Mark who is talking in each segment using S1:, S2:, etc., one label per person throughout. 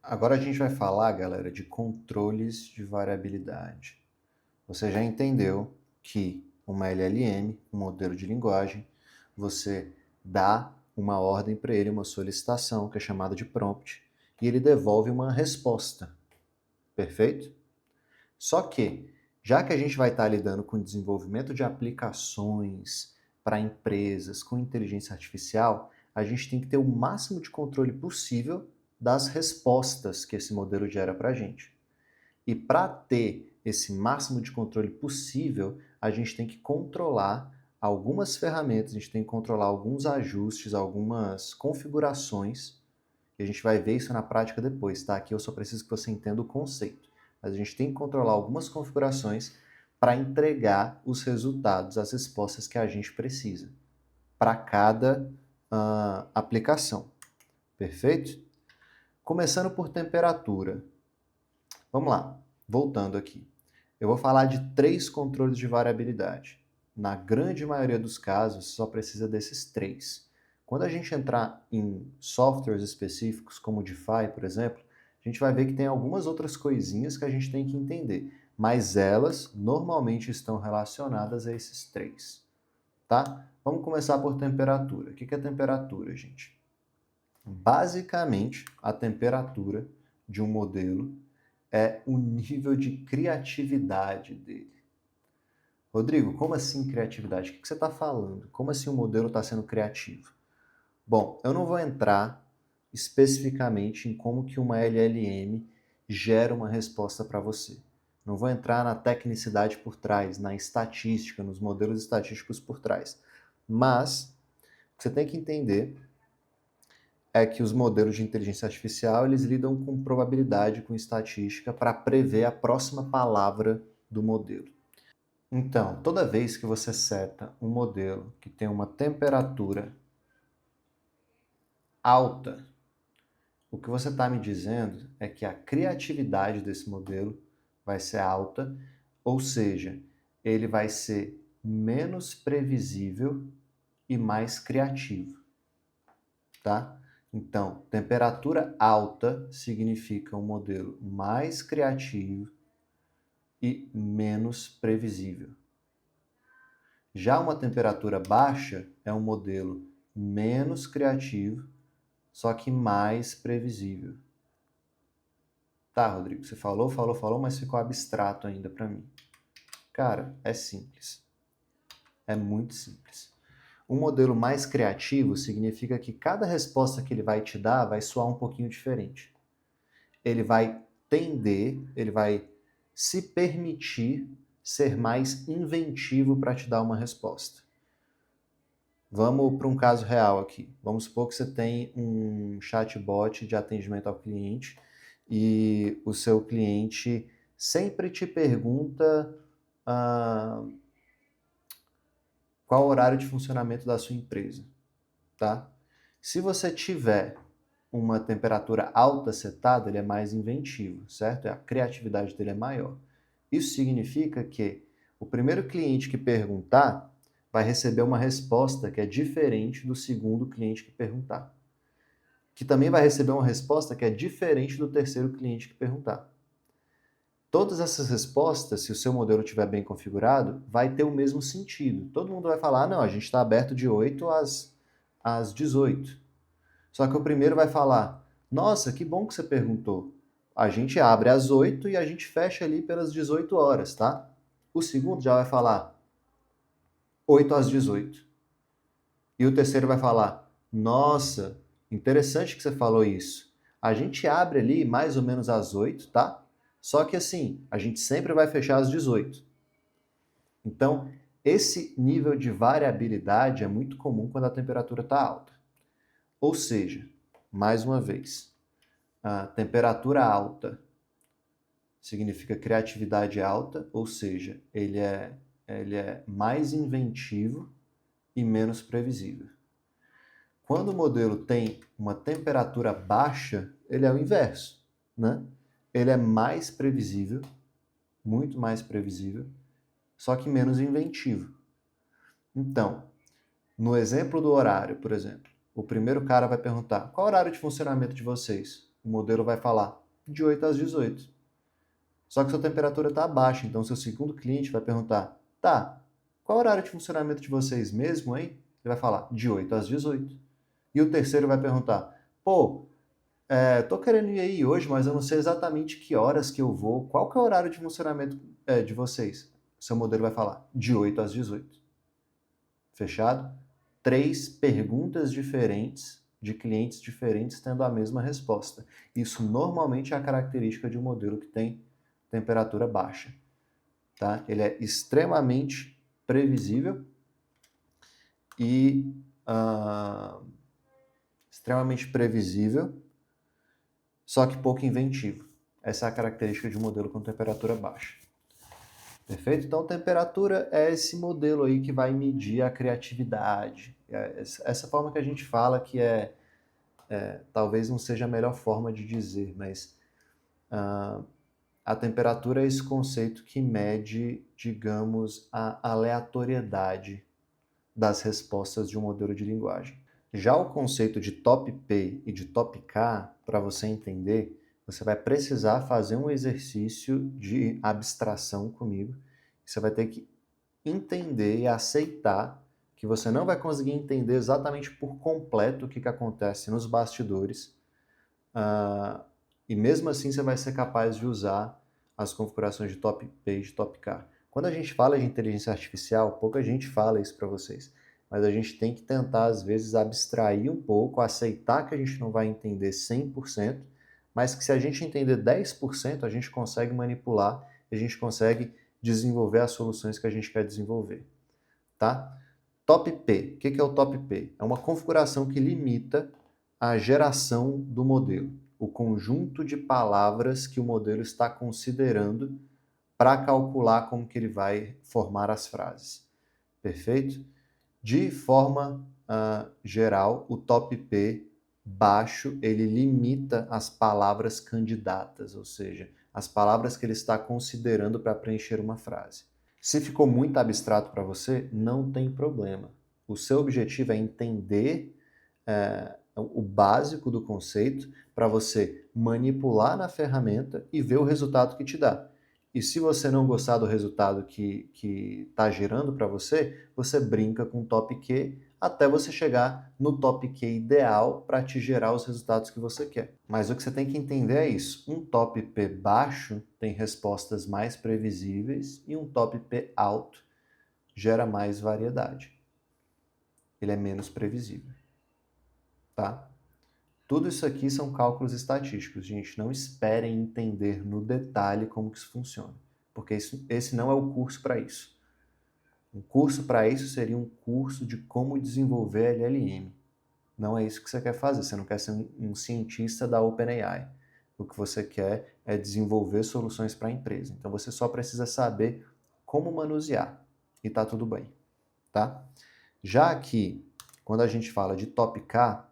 S1: Agora a gente vai falar, galera, de controles de variabilidade. Você já entendeu que uma LLM, um modelo de linguagem, você dá uma ordem para ele, uma solicitação, que é chamada de prompt, e ele devolve uma resposta. Perfeito? Só que, já que a gente vai estar lidando com o desenvolvimento de aplicações para empresas com inteligência artificial, a gente tem que ter o máximo de controle possível das respostas que esse modelo gera para a gente. E para ter esse máximo de controle possível, a gente tem que controlar algumas ferramentas, a gente tem que controlar alguns ajustes, algumas configurações, e a gente vai ver isso na prática depois, tá? Aqui eu só preciso que você entenda o conceito. Mas a gente tem que controlar algumas configurações para entregar os resultados, as respostas que a gente precisa para cada aplicação. Perfeito? Começando por temperatura. Vamos lá, voltando aqui. Eu vou falar de 3 controles de variabilidade. Na grande maioria dos casos, só precisa desses 3. Quando a gente entrar em softwares específicos, como o DeFi, por exemplo, a gente vai ver que tem algumas outras coisinhas que a gente tem que entender, mas elas normalmente estão relacionadas a esses 3, tá? Vamos começar por temperatura. O que é temperatura, gente? Basicamente, a temperatura de um modelo é o nível de criatividade dele. Rodrigo, como assim criatividade? O que você está falando? Como assim o modelo está sendo criativo? Bom, eu não vou entrar especificamente em como que uma LLM gera uma resposta para você. Não vou entrar na tecnicidade por trás, na estatística, nos modelos estatísticos por trás. Mas o que você tem que entender é que os modelos de inteligência artificial eles lidam com probabilidade, com estatística, para prever a próxima palavra do modelo. Então, toda vez que você seta um modelo que tem uma temperatura alta, o que você está me dizendo é que a criatividade desse modelo vai ser alta, ou seja, ele vai ser menos previsível e mais criativo, tá? Então, temperatura alta significa um modelo mais criativo e menos previsível. Já uma temperatura baixa é um modelo menos criativo, só que mais previsível. Tá, Rodrigo, você falou, mas ficou abstrato ainda para mim. Cara, é simples. É muito simples. Um modelo mais criativo significa que cada resposta que ele vai te dar vai soar um pouquinho diferente. Ele vai tender, ele vai se permitir ser mais inventivo para te dar uma resposta. Vamos para um caso real aqui. Vamos supor que você tem um chatbot de atendimento ao cliente e o seu cliente sempre te pergunta qual o horário de funcionamento da sua empresa, tá? Se você tiver uma temperatura alta setada, ele é mais inventivo, certo? A criatividade dele é maior. Isso significa que o primeiro cliente que perguntar vai receber uma resposta que é diferente do segundo cliente que perguntar. Que também vai receber uma resposta que é diferente do terceiro cliente que perguntar. Todas essas respostas, se o seu modelo estiver bem configurado, vai ter o mesmo sentido. Todo mundo vai falar, não, a gente está aberto de 8 às 18. Só que o primeiro vai falar, nossa, que bom que você perguntou. A gente abre às 8 e a gente fecha ali pelas 18 horas, tá? O segundo já vai falar 8 às 18. E o terceiro vai falar, nossa, interessante que você falou isso. A gente abre ali mais ou menos às 8, tá? Só que assim, a gente sempre vai fechar às 18. Então, esse nível de variabilidade é muito comum quando a temperatura está alta. Ou seja, mais uma vez, a temperatura alta significa criatividade alta, ou seja, ele é mais inventivo e menos previsível. Quando o modelo tem uma temperatura baixa, ele é o inverso, né? Ele é mais previsível, muito mais previsível, só que menos inventivo. Então, no exemplo do horário, por exemplo, o primeiro cara vai perguntar: qual é o horário de funcionamento de vocês? o modelo vai falar de 8 às 18. Só que sua temperatura está baixa, então seu segundo cliente vai perguntar, tá, qual é o horário de funcionamento de vocês mesmo, hein? Ele vai falar de 8 às 18. E o terceiro vai perguntar, pô, tô querendo ir aí hoje, mas eu não sei exatamente que horas que eu vou, qual que é o horário de funcionamento de vocês? Seu modelo vai falar de 8 às 18. Fechado? 3 perguntas diferentes de clientes diferentes tendo a mesma resposta. Isso normalmente é a característica de um modelo que tem temperatura baixa. Tá? Ele é extremamente previsível e só que pouco inventivo. Essa é a característica de um modelo com temperatura baixa. Perfeito? Então, temperatura é esse modelo aí que vai medir a criatividade. Essa forma que a gente fala que talvez não seja a melhor forma de dizer, mas a temperatura é esse conceito que mede, digamos, a aleatoriedade das respostas de um modelo de linguagem. Já o conceito de top P e de top K, para você entender, você vai precisar fazer um exercício de abstração comigo. Você vai ter que entender e aceitar que você não vai conseguir entender exatamente por completo o que acontece nos bastidores, e mesmo assim você vai ser capaz de usar as configurações de top P e de top K. Quando a gente fala de inteligência artificial, pouca gente fala isso para vocês, mas a gente tem que tentar, às vezes, abstrair um pouco, aceitar que a gente não vai entender 100%, mas que se a gente entender 10%, a gente consegue manipular, a gente consegue desenvolver as soluções que a gente quer desenvolver. Tá? Top P. O que é o top P? É uma configuração que limita a geração do modelo, o conjunto de palavras que o modelo está considerando para calcular como que ele vai formar as frases. Perfeito? De forma geral, o top P baixo, ele limita as palavras candidatas, ou seja, as palavras que ele está considerando para preencher uma frase. Se ficou muito abstrato para você, não tem problema. O seu objetivo é entender o básico do conceito para você manipular na ferramenta e ver o resultado que te dá. E se você não gostar do resultado que está gerando para você, você brinca com o top Q até você chegar no top Q ideal para te gerar os resultados que você quer. Mas o que você tem que entender é isso. Um top P baixo tem respostas mais previsíveis e um top P alto gera mais variedade. Ele é menos previsível. Tá? Tudo isso aqui são cálculos estatísticos, gente. Não esperem entender no detalhe como que isso funciona, porque esse não é o curso para isso. Um curso para isso seria um curso de como desenvolver LLM. Não é isso que você quer fazer. Você não quer ser um cientista da OpenAI. O que você quer é desenvolver soluções para a empresa. Então você só precisa saber como manusear e tá tudo bem, tá? Já aqui, quando a gente fala de top K,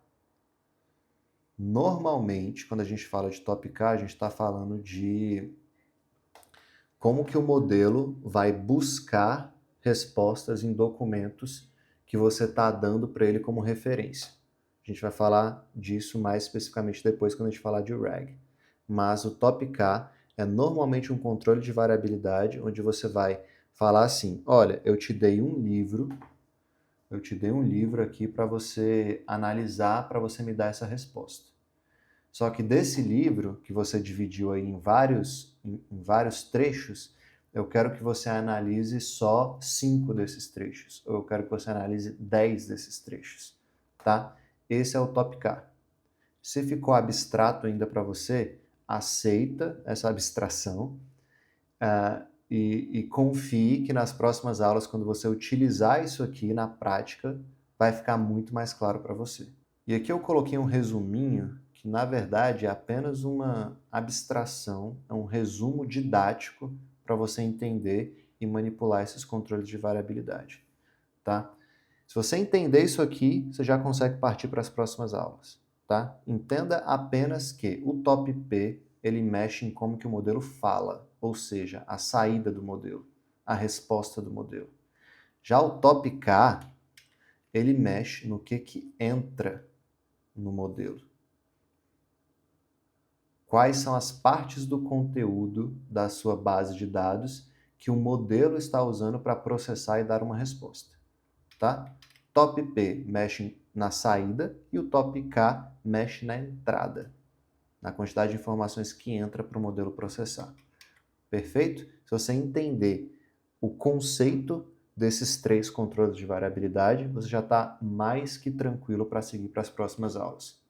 S1: normalmente, quando a gente fala de top K, a gente está falando de como que o modelo vai buscar respostas em documentos que você está dando para ele como referência. A gente vai falar disso mais especificamente depois quando a gente falar de RAG. Mas o top K é normalmente um controle de variabilidade onde você vai falar assim, olha, eu te dei um livro aqui para você analisar, para você me dar essa resposta. Só que desse livro, que você dividiu aí em vários trechos, eu quero que você analise só 5 desses trechos, ou eu quero que você analise 10 desses trechos, tá? Esse é o top K. Se ficou abstrato ainda para você, aceita essa abstração e confie que nas próximas aulas, quando você utilizar isso aqui na prática, vai ficar muito mais claro para você. E aqui eu coloquei um resuminho que, na verdade, é apenas uma abstração, é um resumo didático para você entender e manipular esses controles de variabilidade, tá? Se você entender isso aqui, você já consegue partir para as próximas aulas, tá? Entenda apenas que o top P, ele mexe em como que o modelo fala, ou seja, a saída do modelo, a resposta do modelo. Já o top K, ele mexe no que entra no modelo. quais são as partes do conteúdo da sua base de dados que o modelo está usando para processar e dar uma resposta, tá? Top P mexe na saída e o top K mexe na entrada, na quantidade de informações que entra para o modelo processar. Perfeito? Se você entender o conceito desses 3 controles de variabilidade, você já está mais que tranquilo para seguir para as próximas aulas.